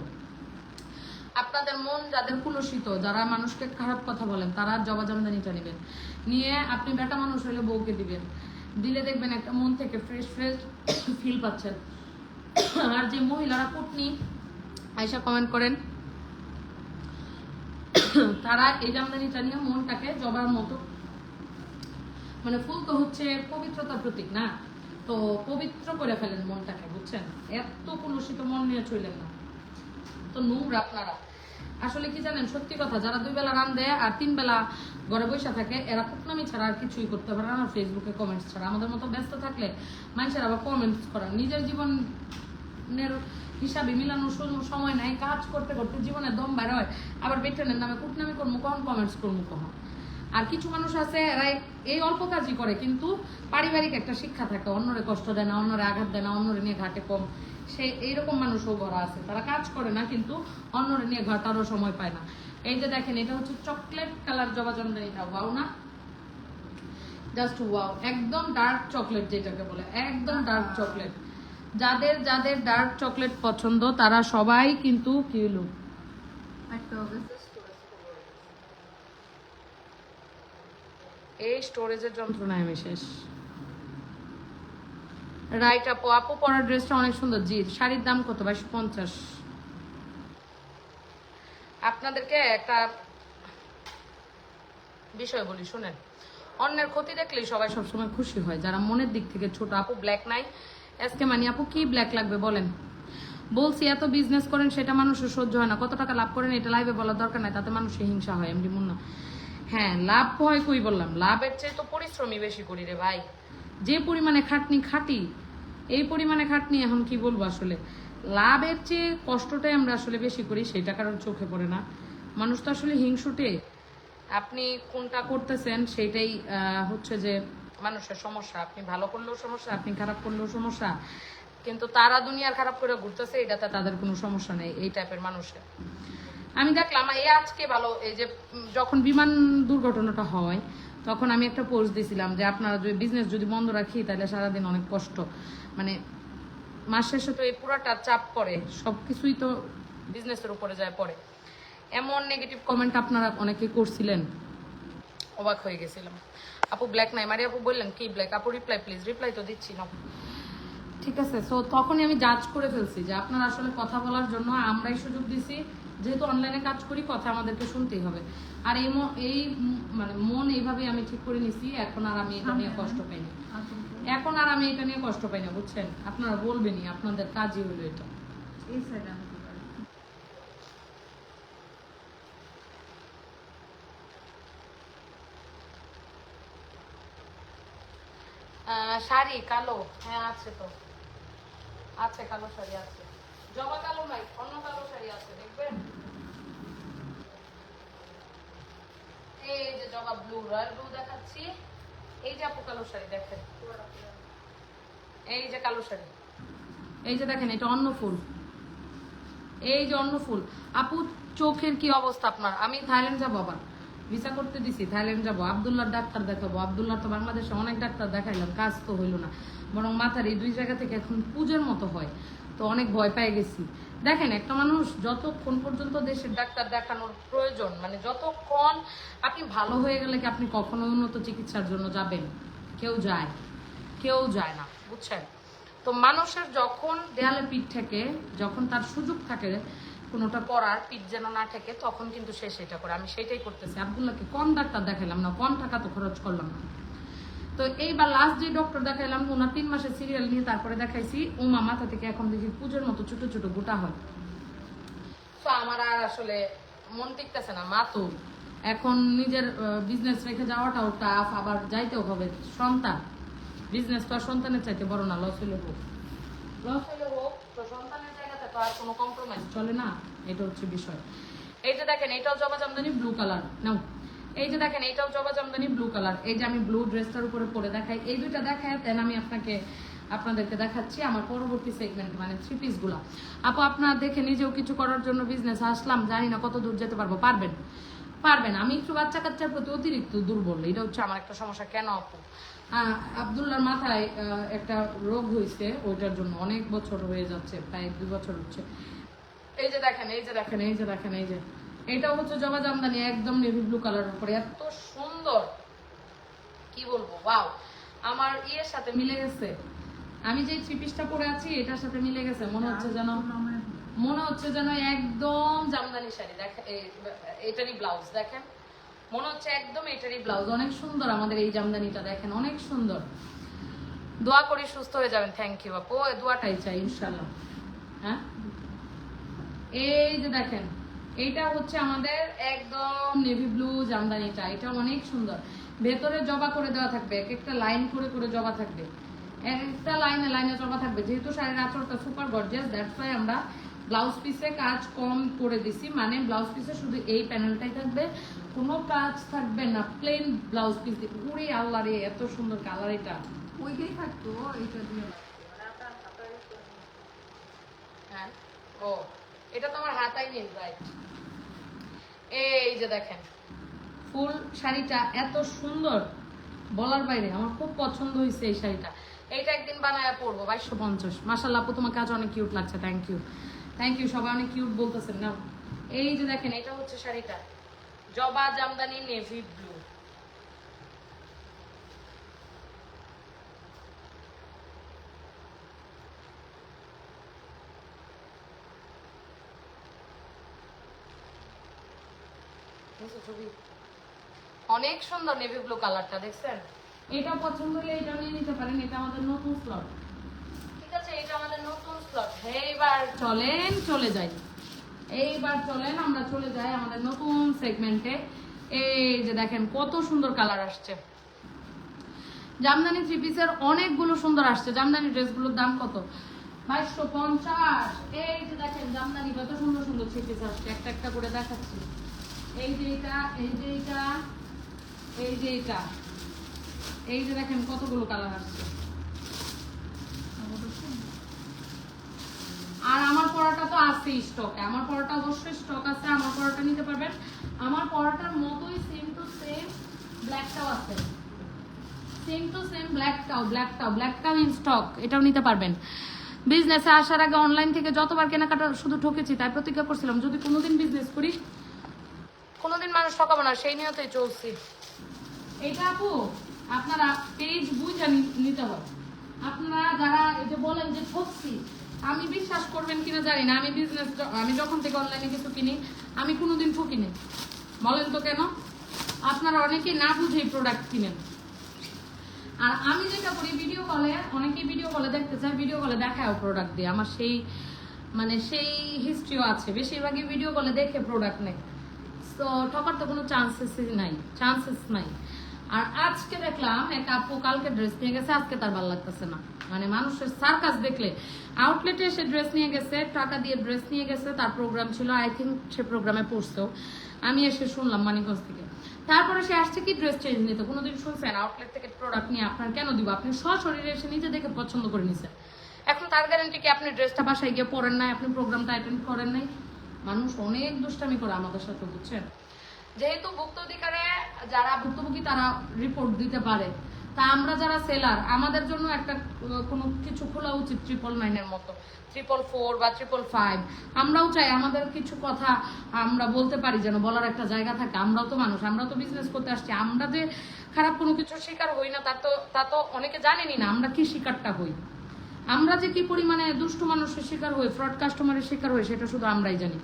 আপনাদের মন যাদের কুলসিত, যারা মানুষকে খারাপ কথা বলেন, তারা জবা জামদানিটা নেবেন, নিয়ে আপনি বেটা মানুষ হলে বউকে দিবেন, দিলে দেখবেন একটা মন থেকে ফ্রেশ ফিল পাচ্ছেন। আর যে মহিলারা কুটনি আয়সা কমেন্ট করেন, তারা এই জামদানিটা নিয়ে মনটাকে জবার মতো, মানে ফুল তো হচ্ছে পবিত্রতার প্রতীক না, তো পবিত্র করে ফেলেন মনটাকে, বুঝছেন? এত কুলসিত মন নিয়ে চলেন না তো নূর আপনারা। আসলে কি জানেন, সত্যি কথা, যারা 2 বেলা রান দেয় আর 3 বেলা ঘরে বসে থাকে, এরা কুটনামি ছাড়া আর কিছুই করতে পারে না, ফেসবুকে কমেন্টস ছাড়া। আমাদের মতো ব্যস্ত থাকলে মানুষের আবার কমেন্টস করার, নিজের জীবনের হিসাবে মিলানোর সময় নাই, কাজ করতে করতে জীবনের দম বাইরে হয়, আবার বেতনের নামে কুটনামি করবো কখন, কমেন্টস করবো কখন। আর কিছু মানুষ আছে এরা এই অল্প কাজই করে, কিন্তু পারিবারিক একটা শিক্ষা থাকে, অন্যরে কষ্ট দেয় না, অন্যরে আঘাত দেয় না, অন্যরে নিয়ে ঘাটে কম, সেই এইরকম মানুষও ভরা আছে, তারা কাজ করে না কিন্তু অন্যরে নিয়ে ঘাটারও সময় পায় না। এই যে দেখেন, এটা হচ্ছে চকলেট কালার জবা জামদানিটা, ওয়াও না? জাস্ট ওয়াও, একদম ডার্ক চকলেট যেটাকে বলে, একদম ডার্ক চকলেট। যাদের যাদের ডার্ক চকলেট পছন্দ তারা সবাই কিন্তু কি হলো, এই স্টোরেজের যন্ত্রণায় আমি শেষ। রাইট আপু, আপু পরার ড্রেসটা অনেক সুন্দর। জি, শাড়ির দাম কত? 2250। আপনাদেরকে একটা বিষয় বলি, শুনেন, অন্যের ক্ষতি দেখলেই সবাই সবসময় খুশি হয়, যারা মনের দিক থেকে ছোট। আপু ব্ল্যাক নাই আজকে, মানে আপু কি ব্ল্যাক লাগবে বলেন? বলছি এত বিজনেস করেন সেটা মানুষের সহ্য হয় না, কত টাকা লাভ করেন এটা লাইভে বলার দরকার নাই, তাতে মানুষের হিংসা হয়। এমনি মুন্না, হ্যাঁ লাভ হয়, কই বললাম, লাভের চেয়ে তো পরিশ্রমই বেশি করি রে ভাই। যে পরিমাণে খাটি, এই পরিমাণে খাটনি, এখন কি বলবো আসলে, লাভের চেয়ে কষ্টটাই আমরা আসলে বেশি করি, সেটা কারণ চোখে পড়ে না। মানুষ তো আসলে হিংসুটে, আপনি কোনটা করতেছেন সেইটাই হচ্ছে যে মানুষের সমস্যা। আপনি ভালো করলেও সমস্যা, আপনি খারাপ করলেও সমস্যা, কিন্তু তারা দুনিয়ার খারাপ করে ঘুরতেছে, এটাতে তাদের কোনো সমস্যা নেই, এই টাইপের মানুষের। আমি দেখলাম এই আজকে ভালো, এই যে যখন বিমান দুর্ঘটনাটা হয় তখন আমি একটা পোস্ট দিয়েছিলাম যে আপনারা যদি বিজনেস যদি বন্ধ রাখি তাহলে সারাদিন অনেক কষ্ট, মানে মাস শেষে তো এই পুরাটা চাপ পড়ে, সব কিছুই তো বিজনেসের উপরে যায় পড়ে। এমন নেগেটিভ কমেন্ট আপনারা অনেকেই করছিলেন, অবাক হয়ে গেছিলাম। আপু ব্ল্যাক নাই, মারি আপু বললেন কি ব্ল্যাক? আপু রিপ্লাই প্লিজ, রিপ্লাই তো দিচ্ছি না, ঠিক আছে? সো তখনই আমি জাজ করে ফেলছি যে আপনারা আসলে কথা বলার জন্য আমরাই সুযোগ দিছি, যেহেতু অনলাইনে কাজ করি, কথা আমাদেরকে শুনতেই হবে। আর এই মানে মন এইভাবে আমি ঠিক করে নিছি, এখন আর আমি এটা নিয়ে কষ্ট পাই না, এখন আর আমি এটা নিয়ে কষ্ট পাই না, বুঝছেন? আপনারা বলবেনই, আপনাদের কাজই হলো এটা। এই সাইড শাড়ি কালো, হ্যাঁ আছে তো, আছে কালো শাড়ি আছে, জবা কালো নাই, অন্য কালো শাড়ি আছে, দেখবেন। এই যে জবা ব্লু, রয়্যাল ব্লু দেখাচ্ছি, এই যে আপু কালো শাড়ি দেখেন, এই যে কালো শাড়ি, এই যে দেখেন, এটা অন্য ফুল, এই যে অন্য ফুল। আপু চোখের কি অবস্থা আপনার? আমি থাইল্যান্ড যাবো আবার, ভিসা করতে দিছি, থাইল্যান্ড যাবো, আবদুল্লাহর ডাক্তার দেখাবো। আবদুল্লাহ তো বাংলাদেশে অনেক ডাক্তার দেখাইলাম, কাজ তো হইলো না, বরং মাথার এই 2 জায়গা থেকে এখন পূজার মতো হয়। তো অনেক ভয় পেয়ে গেছি। দেখেন, একটা মানুষ যতক্ষণ পর্যন্ত দেশের ডাক্তার দেখানোর প্রয়োজন, মানে যতক্ষণ আপনি ভালো হয়ে গেলে কি আপনি কখনো উন্নত চিকিৎসার জন্য যাবেন? কেউ যায়? কেউ যায় না, বুঝছেন? তো মানুষের যখন দেয়ালে পিঠ থেকে, যখন তার সুযোগ থাকে কোনোটা করার, পিঠ যেন না থাকে, তখন কিন্তু সে সেটা করে। আমি সেটাই করতেছি। আব্দুল্লাহকে কম ডাক্তার দেখাইলাম না, কম টাকা তো খরচ করলাম না। তো এইবার লাস্ট যে ডক্টর দেখাইলাম, ওনার 3 মাসের সিরিয়াল নিয়ে তারপরে দেখাইছি। ওমা, মাথা থেকে এখন দেখি পুজোর মতো ছোট ছোট গোটা হয়। তো আমার আর আসলে মন টিকতেছে না। মা তো এখন নিজের বিজনেস রেখে যাওয়াটাও টাফ, আবার যাইতেও হবে। সন্তান, বিজনেস তো আর সন্তানের চাইতে বড় না। লস হইলে হোক, লস হইলে হোক, তো সন্তানের জায়গাতে তো আর কোনো কম্প্রোমাইজ চলে না। এটা হচ্ছে বিষয়। এই যে দেখেন, এটাও জবা জামদানি ব্লু কালার নাও। এই যে দেখেন, এইটাও জবা জামদানি ব্লু কালার। এই যে আমি ব্লু ড্রেসটার উপরে পরে দেখাই, এই দুইটা দেখায় দেন আমি আপনাদেরকে দেখাচ্ছি আমার পরবর্তী সেগমেন্ট, মানে 3 পিস গুলা। আপু, আপনারা দেখে নিজেও কিছু করার জন্য বিজনেস আসলাম, জানি না কত দূর যেতে পারবো। পারবেন, পারবেন। আমি একটু বাচ্চা কাচ্চার প্রতি অতিরিক্ত দুর্বল, এটা হচ্ছে আমার একটা সমস্যা। কেন আপু? আবদুল্লার মাথায় একটা রোগ হয়েছে, ওইটার জন্য অনেক বছর হয়ে যাচ্ছে, প্রায় 2 বছর হচ্ছে। এই যে দেখেন, এই যে দেখেন, এই যে দেখেন, এই যে এটাও হচ্ছে জবা জামদানি, একদম নেভি ব্লু কালার উপরে, এত সুন্দর, কি বলবো, ওয়াও। আমার ইয়ের সাথে মিলে গেছে, আমি যে 3 পিসটা পরে আছি এটার সাথে মিলে গেছে। মনে হচ্ছে যেন একদম জামদানি শাড়ি। দেখেন এটারই ব্লাউজ দেখেন, মনে হচ্ছে একদম এটারই ব্লাউজ। অনেক সুন্দর আমাদের এই জামদানিটা, দেখেন অনেক সুন্দর। দোয়া করি সুস্থ হয়ে যাবেন। থ্যাংক ইউ আপু, দোয়াটাই চাই ইনশাল্লাহ। হ্যাঁ, এই যে দেখেন, এইটা হচ্ছে আমাদের একদম নেভি ব্লু জামদানিটা, এটা অনেক সুন্দর। ভেতরে জবা করে দেওয়া থাকবে, এক একটা লাইন করে করে জবা থাকবে, একটা লাইনে লাইনে জবা থাকবে। যেহেতু শাড়ির আঁচলটা সুপার গর্জিয়াস, দ্যাটস ওয়াই আমরা ব্লাউজ পিসে কাজ কম করে দিছি, মানে ব্লাউজ পিসে শুধু এই প্যানেলটাই থাকবে, কোনো কাজ থাকবে না, প্লেন ব্লাউজ পিস দিয়ে। উড়ে আল্লাহ রে, এত সুন্দর কালার। এটা ওইটাই থাকতো, এটা দিয়ে হ্যাঁ, ও এটা তো আমার হাতাই নেই, রাইট। এই যে দেখেন, ফুল শাড়িটা এত সুন্দর, বলার বাইরে। আমার খুব পছন্দ হয়েছে এই শাড়িটা। এইটা একদিন বানায় পরবো। 2250। মাশাআল্লাহ আপু, তোমার কাজ অনেক কিউট লাগছে। Thank you, thank you. সবাই অনেক কিউট বলতেছেন না। এই যে দেখেন, এটা হচ্ছে শাড়িটা, জবা জামদানি নেভি ব্লু। অনেক সুন্দর নেভি ব্লু কালারটা, দেখছেন? এটা পছন্দ হলে এটা নিয়ে নিতে পারেন। এটা আমাদের নতুন স্লট, ঠিক আছে? এটা আমাদের নতুন স্লট। এইবার চলেন চলে যাই, এইবার চলেন আমরা চলে যাই আমাদের নতুন সেগমেন্টে। এই যে দেখেন কত সুন্দর কালার আসছে। জামদানি 3 পিসের অনেকগুলো সুন্দর আসছে। জামদানি ড্রেসগুলোর দাম কত? 2250। এই যে দেখেন, জামদানি কত সুন্দর সুন্দর 3 পিস আসছে, একটা একটা করে দেখাচ্ছি। এই যে এটা, এই যে এটা, এই যে এটা, এই যে দেখেন কতগুলো কালার আসছে। আর আমার পরাটা তো আছে স্টকে, আমার পরাটা অবশ্যই স্টক আছে, আমার পরাটা নিতে পারবেন। আমার পরাটার মতোই সেম টু সেম ব্ল্যাকটাও আছে, সেম টু সেম ব্ল্যাকটাও ইন স্টক, এটাও নিতে পারবেন। বিজনেসে আসার আগে অনলাইন থেকে যতবার কেনাকাটা শুধু ঠকেছি, তাই প্রতিজ্ঞা করছিলাম যদি কোনোদিন বিজনেস করি, কোনোদিন মানুষ ঠকাবো না, সেই নিয়তেই চলছি। এটা আপু আপনারা পেজ বুঝে নিতে হয়। আপনারা যারা এই যে বলেন যে ঠকছি, আমি বিশ্বাস করবেন কিনা জানি না, আমি যখন থেকে অনলাইনে কিছু কিনি আমি কোনোদিন ঠকি নেই। বলেন তো কেন? আপনারা অনেকে না বুঝেই প্রোডাক্ট কিনেন। আর আমি যেটা করি, ভিডিও কলে, অনেকেই ভিডিও কলে দেখতে চায়, ভিডিও কলে দেখায়ও প্রোডাক্ট দিয়ে। আমার সেই হিস্ট্রিও আছে। বেশিরভাগই ভিডিও কলে দেখে প্রোডাক্ট নেই, তো ঠকার তো কোনো চান্সেস নাই। আর আজকে দেখলাম একটা আপু কালকে ড্রেস নিয়ে গেছে, আজকে তার ভালো লাগতেছে না। মানে মানুষের সার্কাস দেখলে, আউটলেটে এসে ড্রেস নিয়ে গেছে, টাকা দিয়ে ড্রেস নিয়ে গেছে, তার প্রোগ্রাম ছিল, আই থিঙ্ক সে প্রোগ্রামে পড়ছেও, আমি এসে শুনলাম মানিকগঞ্জ থেকে। তারপরে সে আসছে কি ড্রেস চেঞ্জ নিতে। কোনোদিন শুনছেন আউটলেট থেকে প্রোডাক্ট নিয়ে আপনার কেন দিব? আপনি সশরীরে এসে নিজে দেখে পছন্দ করে নিছেন, এখন তার গ্যারান্টি কি আপনি ড্রেসটা বাসায় গিয়ে পরেন নাই, আপনি প্রোগ্রামটা অ্যাটেন্ড করেন নাই? মানুষ অনেক দুষ্টামি করে আমাদের সাথে, বুঝছেন? যেহেতু ভুক্তাধিকারে যারা ভুক্তভোগী তারা রিপোর্ট দিতে পারে, তা আমরা যারা সেলার আমাদের জন্য একটা কোনো কিছু খোলা উচিত 999-এর মতো, 444 বা 555। আমরাও চাই আমাদের কিছু কথা আমরা বলতে পারি, যেন বলার একটা জায়গা থাকে। আমরাও তো মানুষ, আমরাও তো বিজনেস করতে আসছি। আমরা যে খারাপ কোনো কিছুর শিকার হই না তা তো অনেকে জানেনই না আমরা কি শিকারটা হই। আমরা যে কি পরিমাণে দুষ্টু মানুষের শিকার হই, ফ্রড কাস্টমারের শিকার হই, সেটা শুধু আমরাই জানি।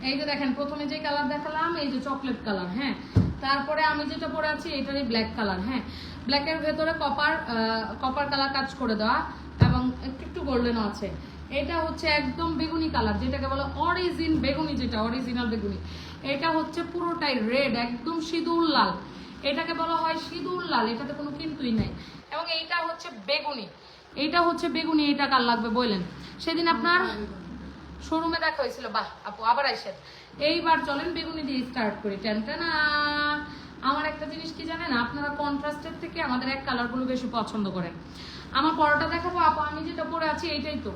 এই যে দেখেন প্রথমে যে কালার দেখালাম, এই যে চকলেট কালার, হ্যাঁ। তারপরে আমি যেটা পরে আছি এটারই ব্ল্যাক কালার, হ্যাঁ। ব্ল্যাকের ভেতরে কপার কালার কাজ করে দেওয়া এবং একটু একটু গোল্ডেনও আছে। এটা হচ্ছে একদম বেগুনি কালার, যেটাকে বলে বেগুনি, যেটা অরিজিনাল বেগুনি। এটা হচ্ছে পুরোটাই রেড, একদম সিঁদুর লাল। এটাকে বলা হয় সিঁদুর লাল, এটাতে কোনো কিন্তুই নাই। এবং এইটা হচ্ছে বেগুনি, এটা কার লাগবে বললেন? সেদিন আপনার শোরুমে দেখা হয়েছিল। বাহ আপু, আবার আইসেন। এইবার চলেন বেগুনি দিয়ে স্টার্ট করি। টেনটেনা। আমার একটা জিনিস কি জানেন, আপনারা কন্ট্রাস্টের থেকে আমাদের এক কালারগুলো বেশি পছন্দ করেন। আমার পরোটা দেখাবো আপু, আমি যেটা পরে আছি এইটাই তো,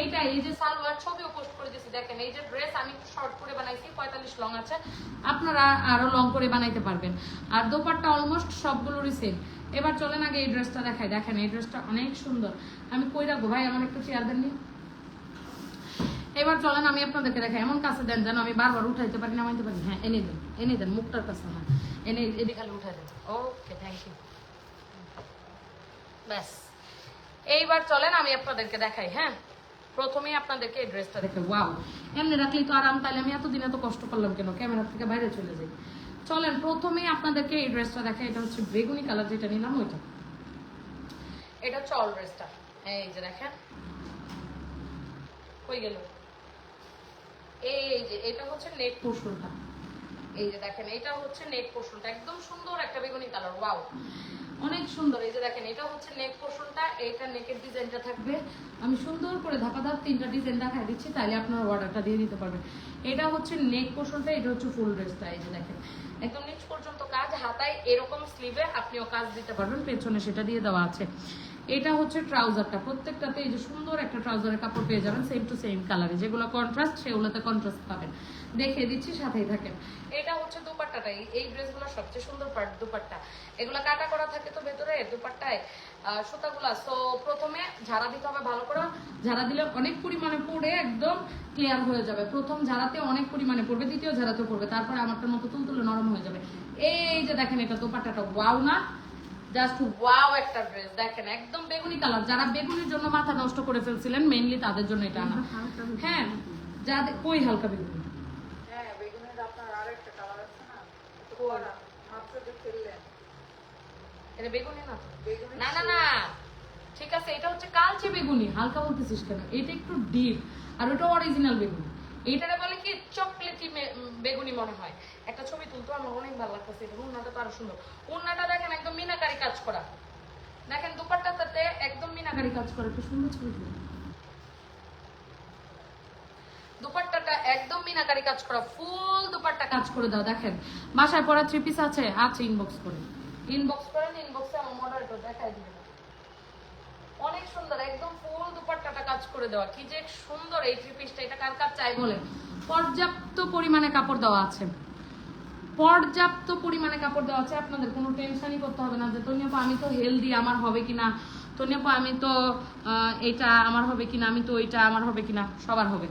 এইটাই। এই যে সালোয়ার ছবিও পোস্ট করে দিয়েছি, দেখেন। এই যে ড্রেস আমি শর্ট করে বানাইছি, 45 লং আছে, আপনারা আরো লং করে বানাইতে পারবেন। আর দোপাট্টা অলমোস্ট সবগুলোরই সেম। এবার চলেন আগে এই ড্রেসটা দেখাই। দেখেন এই ড্রেসটা অনেক সুন্দর। আমি কই রাখবো ভাই, আমার একটা চেয়ার দেননি। এবার চলেন আমি আপনাদেরকে দেখাই। এমন কাছে দেন যেন আমি বারবার উঠাইতে পারি, নামাইতে পারি। হ্যাঁ এনে দেন মুখটার কাছে, হ্যাঁ এদিকে খালি উঠাই দেন। ওকে, থ্যাংক ইউ। ব্যাস, এইবার চলেন আমি আপনাদেরকে দেখাই। হ্যাঁ, প্রথমেই আপনাদেরকে এই ড্রেসটা দেখে ওয়াও, এমনি রাখলেই তো আরাম, তাহলে আমি এতদিন এত কষ্ট করলাম কেন, ক্যামেরা থেকে বাইরে চলে যাই। চলেন প্রথমেই আপনাদেরকে এই ড্রেসটা দেখাই। এটা হচ্ছে বেগুনি কালার, যেটা নিলাম ওইটা। এটা হচ্ছে অল ড্রেসটা। এই যে দেখেন, হয়ে গেল। এই যে এটা হচ্ছে নেক পোর্শনটা, এই যে দেখেন এটা হচ্ছে নেক পোর্শনটা, একদম সুন্দর একটা বেগুনি কালার, ওয়াও অনেক সুন্দর। এই যে দেখেন এটা হচ্ছে নেক পোর্শনটা, এইটা নেকের ডিজাইনটা থাকবে। আমি সুন্দর করে ধাপা তিনটা ডিজাইন দেখাই দিচ্ছি, তাইলে আপনার অর্ডারটা দিয়ে দিতে পারবেন। এটা হচ্ছে নেক পোর্শনটা, এটা হচ্ছে ফুল ড্রেসটা। এই যে দেখেন একদম নিচ পর্যন্ত কাজ, হাতায় এরকম স্লিভে আপনিও কাজ দিতে পারবেন, পেছনে সেটা দিয়ে দেওয়া আছে। এটা হচ্ছে ট্রাউজারটা, প্রত্যেকটাতে এই যে সুন্দর একটা ট্রাউজারের কাপড় পেয়ে যাবেন, সেম টু সেম কালারে। যেগুলো কন্ট্রাস্ট সেগুলোতে কন্ট্রাস্ট পাবেন। দেখিয়ে দিচ্ছি, সাথেই থাকেন। এটা হচ্ছে দুপাট্টাটা, এই ড্রেসগুলো সবচেয়ে সুন্দর পার্ট দুপাট্টা। এগুলো কাটা করা থাকে তো ভেতরে দুপাট্টায় সুতাগুলা। সো প্রথমে ঝাড়া দিতে হবে ভালো করে, ঝাড়া দিলে অনেক পরিমাণে পড়ে একদম ক্লিয়ার হয়ে যাবে। প্রথম ঝাড়াতে অনেক পরিমাণে পড়বে, দ্বিতীয় ঝাড়াতেও পড়বে, তারপরে আমারটার মতো তুলতুলে নরম হয়ে যাবে। এই যে দেখেন এটা দুপাট্টাটা, ওয়াও না, জাস্ট ওয়াও একটা ড্রেস। দেখেন একদম বেগুনি কালার, যারা বেগুনির জন্য মাথা নষ্ট করে ফেলছিলেন মেইনলি তাদের জন্য এটা আনা। হ্যাঁ, যাদের কই হালকা বেগুনি, হ্যাঁ বেগুনের আপনার আরেকটা কালার আছে না, মাত্র যে ফেললেন এটা বেগুনি না? বেগুনি না না না, ঠিক আছে, এটা হচ্ছে কালচে বেগুনি। হালকা বলতেছিস কেন? এটা একটু ডিপ, আর ওটা অরিজিনাল বেগুনি। এইটারে বলে কি চকলেটি বেগুনি মনে হয়। একটা ছবি তুলতে আমার অনেক ভালো লাগতেছে। এটা উন্নাটা তো আরো সুন্দর। উন্নাটা দেখেন একদম মিনাকারি কাজ করা, দেখেন দুপাট্টাতে একদম মিনাকারি কাজ করা, একটু সুন্দর ছবি তুলে। দুপাট্টাটা একদম মিনাকারি কাজ করা, ফুল দুপাট্টা কাজ করে দাও। দেখেন বাসায় পরা 3 পিস আছে, ইনবক্স করেন, ইনবক্সে আমার মডেলটা দেখাই দিবেন। অনেক সুন্দর, একদম ফুল দুপাট্টাটা কাজ করে দেওয়া। কি যে সুন্দর এই 3 পিসটা, এটা কার কার চাই বলে। পর্যাপ্ত পরিমাণে কাপড় দেওয়া আছে, আপনাদের কোনো টেনশনই করতে হবে না যে তনিয়াপা আমি তো হেলদি, আমার হবে কিনা, তনিয়াপা আমি তো এটা আমার হবে কিনা, আমি তো ওইটা আমার হবে কিনা। সবার হবে।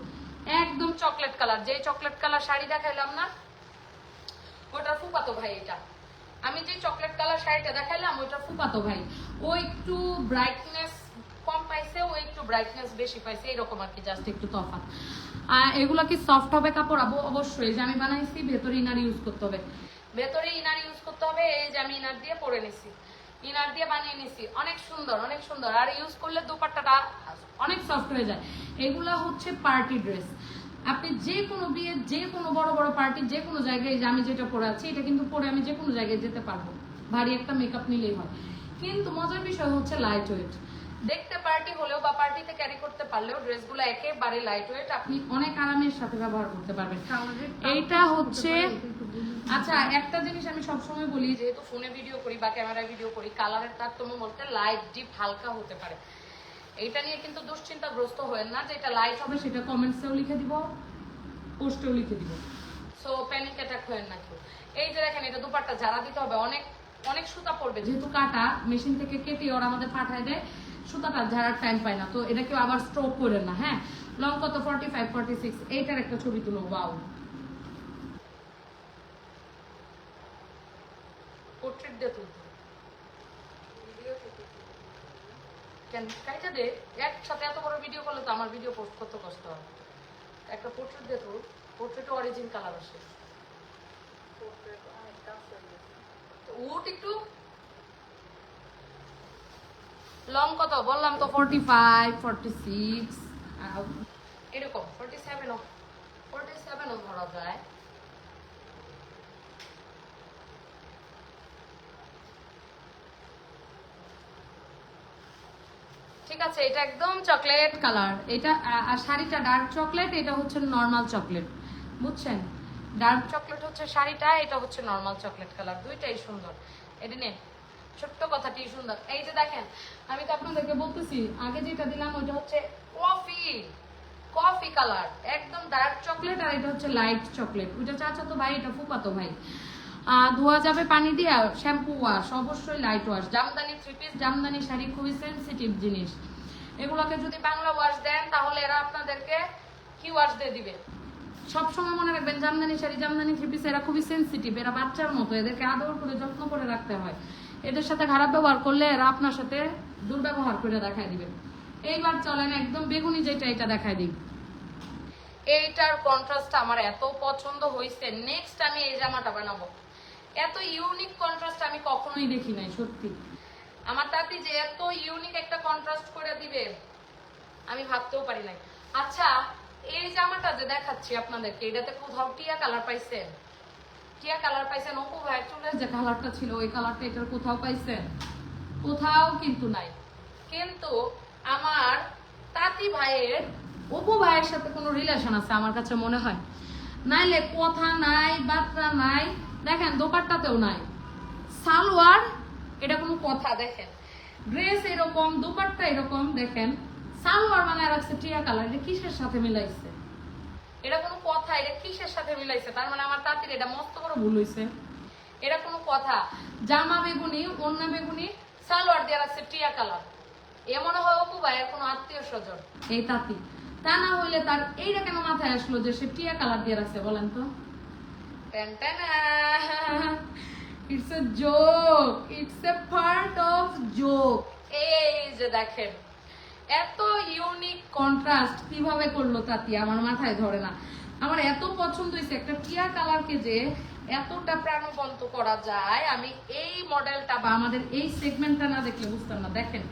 একদম চকলেট কালার, যে চকলেট কালার শাড়ি দেখাইলাম না ওটা ফুপাতো ভাই। এটা আমি যে চকলেট কালার শাড়িটা দেখাইলাম ওইটা ফুপাতো ভাই। ও একটু ব্রাইটনেস কম পাইছে, ও একটু ব্রাইটনেস বেশি পাইছে, এরকম আর কি, জাস্ট একটু তফাৎ। এগুলো কি সফট হবে কাপড়? অবশ্যই। যে আমি বানাইছি ভেতরে ইনার ইউজ করতে হবে, এই যে আমি ইনার দিয়ে পরে নিছি, ইনার দিয়ে বানিয়ে নিছি। অনেক সুন্দর, অনেক সুন্দর। আর ইউজ করলে দুপাট্টাটা অনেক সফট হয়ে যায়। এগুলা হচ্ছে পার্টি ড্রেস। আপনি যে কোনো বিয়ে, যে কোনো বড় বড় পার্টি, যে কোনো জায়গায়, যে আমি যেটা পরে আছি এটা কিন্তু পরে আমি যে কোনো জায়গায় যেতে পারবো, ভারী একটা মেকআপ নিলেই হয়। কিন্তু মজার বিষয় হচ্ছে লাইট ওয়েট। দেখতে পার্টি হলেও বা পার্টিতে ক্যারি করতে পারলেও ড্রেসগুলো একেবারে লাইট ওয়েট, আপনি অনেক আরামের সাথে ব্যবহার করতে পারবেন। এইটা হচ্ছে, আচ্ছা একটা জিনিস আমি সবসময় বলি, যেহেতু ফোনে ভিডিও করি বা ক্যামেরায় ভিডিও করি, কালারের তারতম্য বলতে লাইট ডিপ হালকা হতে পারে। এইটা নিয়ে কিন্তু দুশ্চিন্তাগ্রস্ত হয়েন না যে এটা লাইট হবে, সেটা কমেন্টসেও লিখে দিব, পোস্টেও লিখে দিব। সো প্যানিক অ্যাটাক হয় না কেউ। এই যে দেখেন এটা দুপাট্টা যারা দিতে হবে, অনেক অনেক সুতা পড়বে, যেহেতু কাটা মেশিন থেকে কেটে ওরা আমাদের পাঠায় দেয়, সুতাটা ঝাড়ার টাইম পায় না, তো এটা কেউ আবার স্ট্রোক করেন না। হ্যাঁ, লং কত 45 46। এইটার একটা ছবি তুলো। ওয়াও, পোর্ট্রেট দিয়ে তুলতে ভিডিও থেকে কেন কাইটা দে, একসাথে এত বড় ভিডিও করলে তো আমার ভিডিও পোস্ট করতে কষ্ট হয়। একটা পোর্ট্রেট দিয়ে তুল, পোর্ট্রেটে অরিজিন কালার আসে। পোর্ট্রেট অনেক কাজ হয়ে গেছে। তো উঠ একটু। লং কত বললাম তো 45 46 এরকম 47ও ধরা যায়। ঠিক আছে, এটা একদম চকলেট কালার, এটা আর শাড়িটা ডার্ক চকলেট, এটা হচ্ছে নর্মাল চকলেট, বুঝছেন? ডার্ক চকলেট হচ্ছে শাড়িটা, এটা হচ্ছে নর্মাল চকলেট কালার, দুইটাই সুন্দর। এটা নে, ছোট্ট কথাটি সুন্দর। এই যে দেখেন, আমি তো আপনাদেরকে বলতেছি, আগে যেটা দিলাম ওইটা হচ্ছে কফি কালার, একদম ডার্ক চকলেট, আর এটা হচ্ছে লাইট চকলেট। ওইটা চাচাতো ভাই, এটা ফুফাতো ভাই। ধোয়া যাবে পানি দিয়ে, শ্যাম্পু ওয়াশ, অবশ্যই light wash. Jamdani three piece, Jamdani sari খুবই সেনসিটিভ জিনিস, এগুলোকে যদি বাংলা ওয়াশ দেন তাহলে এরা আপনাদেরকে কি ওয়াশ দিয়ে দিবে। সবসময় মনে রাখবেন, জামদানি শাড়ি, জামদানি থ্রি পিস এরা খুবই সেনসিটিভ, এরা বাচ্চার মতো, এদেরকে আদর করে যত্ন করে রাখতে হয়। এদের সাথে খারাপ ব্যবহার করলে এরা আপনার সাথে দুর্ব্যবহার করে দেখায় দিবে। এইবার চলেন একদম বেগুনি যেটা, এটা দেখায় দিই। এইটার কন্ট্রাস্ট আমার এত পছন্দ হয়েছে, নেক্সট আমি এই জামাটা বানাবো। এত ইউনিক কন্ট্রাস্ট আমি কখনোই দেখি নাই, সত্যি। আমার তাতে যে এত ইউনিক একটা কন্ট্রাস্ট করে দিবে আমি ভাবতেও পারি নাই। আচ্ছা, এই জামাটা যে দেখাচ্ছি আপনাদেরকে, এটাতে কোথাও টিয়া কালার পাইছেন? টিয়া কালার পাইছেন? অপু ভাই চুলের যে কালারটা ছিল ওই কালারটা এটার কোথাও পাইছেন? কোথাও কিন্তু নাই। কিন্তু আমার তাঁতি ভাইয়ের অপু ভাইয়ের সাথে কোনো রিলেশন আছে আমার কাছে মনে হয়, নাইলে কথা নাই, বার্তা নাই। দেখেন দোপাট্টাতেও নাই, সালোয়ার এটা কোনো কথা? দেখেন ড্রেস এরকম, দোপাট্টা এরকম, দেখেন সালোয়ার বানায় রাখছে টিয়া কালার। এটা কিসের সাথে মিলাইছে? এটা কোনো কথা? এটা কিসের সাথে মিলাইছে? তার মানে আমার তাঁতির এটা মস্ত বড় ভুল হইছে। এটা কোনো কথা? জামা বেগুনি, ওড়না বেগুনি, সালোয়ার দিয়ে রাখছে টিয়া কালার। এ মনে হয় অপু ভাইয়ের কোনো আত্মীয় স্বজন এই তাঁতি। তা না হইলে তার এইটা কেন মাথায় আসলো যে সে টিয়া কালার দিয়ে রাখছে, বলেন তো? It's a joke, it's a part of joke. এই যে দেখেন এত ইউনিক কন্ট্রাস্ট কিভাবে করলো তাঁতি, আমার মাথায় ধরে না। আমার এত পছন্দ হয়েছে একটা টিয়া কালারকে যে এতটা প্রাণবন্ত করা যায়, আমি এই মডেলটা বা আমাদের এই সেগমেন্টটা না দেখলে বুঝতাম না। দেখেন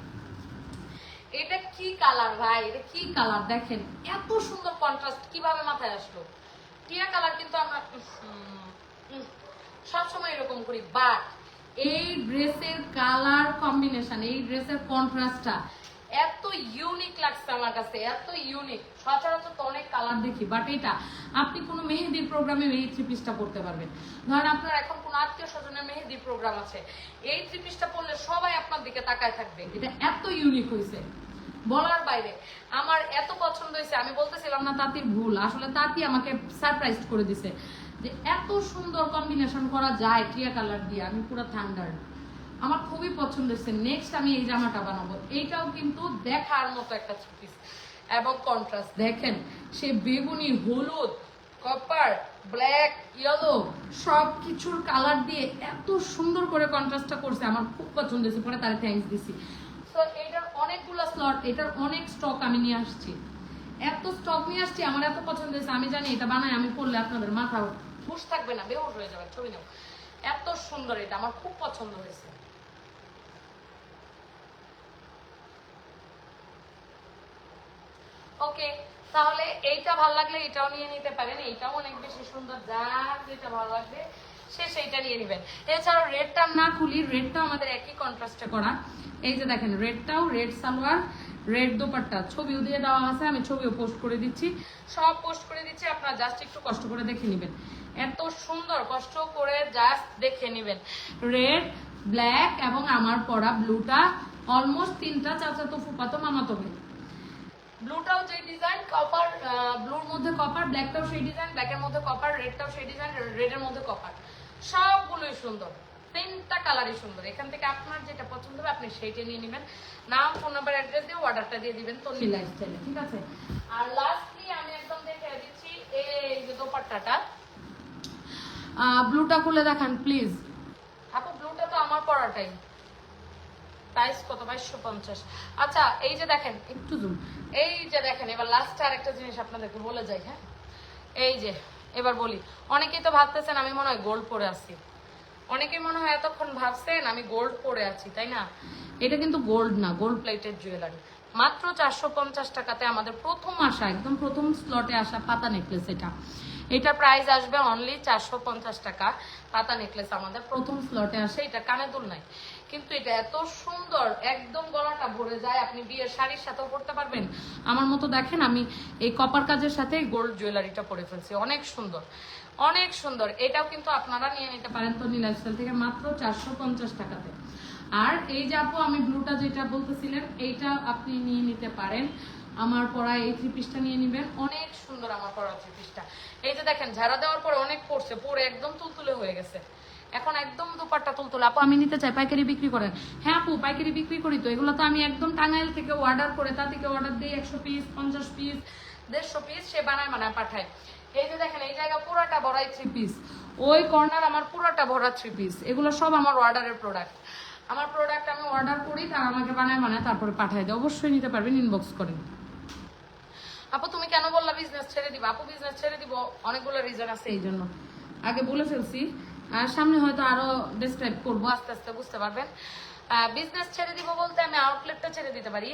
এটা কি কালার ভাই, এটা কি কালার? দেখেন এত সুন্দর কন্ট্রাস্ট কিভাবে মাথায় আসলো। টিয়া কালার কিন্তু আমরা সবসময় এরকম করি, বাট এই ড্রেসের কালার কম্বিনেশন, এই ড্রেসের কন্ট্রাস্টটা এত ইউনিক লাগছে আমার কাছে, এত ইউনিক। সচরাচর তো অনেক কালার দেখি, বাট এটা আপনি কোনো মেহেদির প্রোগ্রামে এই থ্রি পিসটা পরতে পারবেন। ধরেন আপনার এখন কোনো আত্মীয় স্বজনের মেহেদির প্রোগ্রাম আছে, এই থ্রি পিসটা পরলে সবাই আপনার দিকে তাকায় থাকবে। এটা এত ইউনিক হয়েছে বলার বাইরে, আমার এত পছন্দ হয়েছে। আমি বলতেছিলাম না তাঁতির ভুল, আসলে তাঁতি আমাকে সারপ্রাইজ করে দিছে যে এত সুন্দর কম্বিনেশন করা যায় টিয়া কালার দিয়ে। আমি পুরো থান্ডার, আমার খুবই পছন্দ হয়েছে। নেক্সট আমি এই জামাটা বানাবো, এইটাও কিন্তু দেখার মতো একটা পিস এবং কন্ট্রাস্ট। দেখেন সে বেগুনি, হলুদ, কপার, ব্ল্যাক, ইয়েলো সব কিছুর কালার দিয়ে এত সুন্দর করে কন্ট্রাস্টটা করছে, আমার খুব পছন্দ হয়েছে। পরে তারে থ্যাঙ্কস দিছি। তো এটার অনেকগুলো স্লট, এটার অনেক স্টক আমি নিয়ে আসছি, এত স্টক নিয়ে আসছি, আমার এত পছন্দ হয়েছে। আমি জানি এটা বানাই আমি পড়লে আপনাদের মাথা হুশ থাকবে না, বেহুশ হয়ে যাবে। ছবি নেব, এত সুন্দর, এটা আমার খুব পছন্দ হয়েছে। ওকে, তাহলে এইটা ভালো লাগলে এটাও নিয়ে নিতে পারেন, এইটাও অনেক বেশি সুন্দর। যার যেটা ভালো লাগবে সে সেইটা নিয়ে নেবেন। এছাড়াও রেডটা না খুলি, রেডটাও আমাদের একই কন্ট্রাস্টে করা। এই যে দেখেন রেডটাও, রেড সালোয়ার, রেড দোপাট্টা, ছবিও দিয়ে দেওয়া আছে, আমি ছবিও পোস্ট করে দিচ্ছি, সব পোস্ট করে দিচ্ছি। আপনারা জাস্ট একটু কষ্ট করে দেখে নেবেন, এত সুন্দর, কষ্ট করে জাস্ট দেখে নেবেন। রেড, ব্ল্যাক এবং আমার পরা ব্লুটা অলমোস্ট তিনটা চাচাতো ফুপাতো মামাতো ভাই। ব্লুটাও যে ডিজাইন কপার, ব্লুর মধ্যে কপার, ব্ল্যাকটাও সেই ডিজাইন, ব্ল্যাকের মধ্যে কপার, রেডটাও সেই ডিজাইন, রেডের মধ্যে কপার, সবগুলোই সুন্দর, তিনটা কালারই সুন্দর। এখান থেকে আপনার যেটা পছন্দ হবে আপনি সেইটা নিয়ে নেবেন, নাম ফোন নাম্বার অ্যাড্রেস দিয়ে অর্ডারটা দিয়ে দিবেন তো লাইফস্টাইলে, ঠিক আছে। আর লাস্টলি আমি একদম দেখে দিচ্ছি এই যে দোপাট্টাটা, ব্লুটা খুলে দেখান প্লিজ আপু। ব্লুটা তো আমার পরাটাই, প্রাইস কত? 2250। আচ্ছা এই যে দেখেন, একটু জুম, এই যে দেখেন, এবার লাস্টে আরেকটা জিনিস আপনাদেরকে বলে যাই। হ্যাঁ এই যে এবার বলি, অনেকেই তো ভাবতেছেন আমি মনে হয় গোল্ড পরে আছি, অনেকেই মনে হয় এতক্ষণ ভাবছেন আমি গোল্ড পরে আছি, তাই না? এটা কিন্তু গোল্ড না, গোল্ড প্লেটেড জুয়েলারি। মাত্র 450 টাকাতে আমাদের প্রথম আসা, একদম প্রথম স্লটে আসা পাতা নেকলেস এটা। এটার প্রাইস আসবে অনলি 450 টাকা। পাতা নেকলেস আমাদের প্রথম স্লটে আসে, এটা কানে দুল নাই, কিন্তু এটা এত সুন্দর, একদম গলাটা ভরে যায়, আপনি বিয়ের শাড়ির সাথেও পরতে পারবেন। আমার মতো দেখেন আমি এই কপার কাজের সাথে গোল্ড জুয়েলারিটা পরে ফেলছি, অনেক সুন্দর, অনেক সুন্দর। এটাও কিন্তু আপনারা নিয়ে নিতে পারেন তনি লাইফস্টাইল থেকে মাত্র 450 টাকাতে। আর এই যে আপু আমি ব্লুটা যেটা বলতেছিলেন এইটা আপনি নিয়ে নিতে পারেন, আমার পরা এই থ্রি পিসটা নিয়ে নেবেন, অনেক সুন্দর আমার পরা থ্রি পিসটা। এই যে দেখেন ঝাড়া দেওয়ার পরে অনেক পড়ছে, পরে একদম তুলতুলে হয়ে গেছে, এখন একদম দুপাট্টা তুলতুলে। আপু আমি নিতে চাই, পাইকারি বিক্রি করেন? হ্যাঁ আপু পাইকারি বিক্রি করি তো, এগুলো তো আমি একদম টাঙ্গাইল থেকে অর্ডার করে, তা থেকে অর্ডার দিই 100 পিস, 50 পিস, 150 পিস, সে বানায় পাঠায়। এই যে দেখেন এই জায়গা পুরাটা ভরাই থ্রি পিস, ওই কর্নার আমার পুরাটা ভরা থ্রি পিস, এগুলো সব আমার অর্ডারের প্রোডাক্ট। আমার প্রোডাক্ট আমি অর্ডার করি, তারা আমাকে বানায় তারপরে পাঠায় দেয়। অবশ্যই নিতে পারবেন, ইনবক্স করেন। আপু তুমি কেন বললা বিজনেস ছেড়ে দিবা? আপু বিজনেস ছেড়ে দিব অনেকগুলো রিজন আছে, এই জন্য আগে বলে ফেলছি, আর সামনে হয়তো আরো ডেসক্রাইব করবো, আস্তে আস্তে বুঝতে পারবেন। বিজনেস ছেড়ে দিব বলতে আমি আউটলেটটা ছেড়ে দিতে পারি।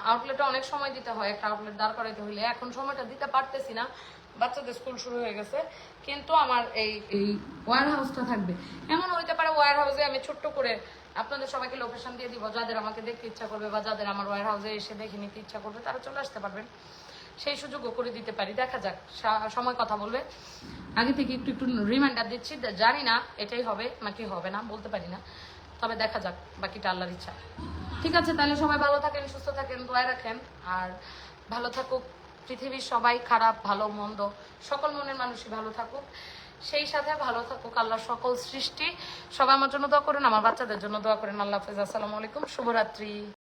আউটলেটে অনেক সময় দিতে হয়, একটা আউটলেট দাঁড় করাইতে হইলে এখন সময়টা দিতে পারতেছি না, বাচ্চাদের স্কুল শুরু হয়ে গেছে। কিন্তু আমার এই ওয়্যার হাউসটা থাকবে। এমন হইতে পারে ওয়্যার হাউসে আমি ছোট্ট করে আপনাদের সবাইকে লোকেশন দিয়ে দিব, যাদের আমাকে দেখতে ইচ্ছা করবে বা যাদের আমার ওয়্যার হাউসে এসে দেখে নিতে ইচ্ছা করবে তারা চলে আসতে পারবেন, সেই সুযোগও করে দিতে পারি। দেখা যাক, সময় কথা বলবে। আগে থেকে একটু একটু রিমাইন্ডার দিচ্ছি, জানি না এটাই হবে নাকি হবে না, বলতে পারি না, তবে দেখা যাক, বাকিটা আল্লাহর ইচ্ছা। ঠিক আছে, তাহলে সবাই ভালো থাকেন, সুস্থ থাকেন, দোয়া রাখেন, আর ভালো থাকুক পৃথিবীর সবাই, খারাপ ভালো মন্দ সকল মনের মানুষই ভালো থাকুক, সেই সাথে ভালো থাকুক আল্লাহর সকল সৃষ্টি। সবাই আমার জন্য দোয়া করেন, আমার বাচ্চাদের জন্য দোয়া করেন। আল্লাহ হাফেজ, আসসালামু আলাইকুম, শুভরাত্রি।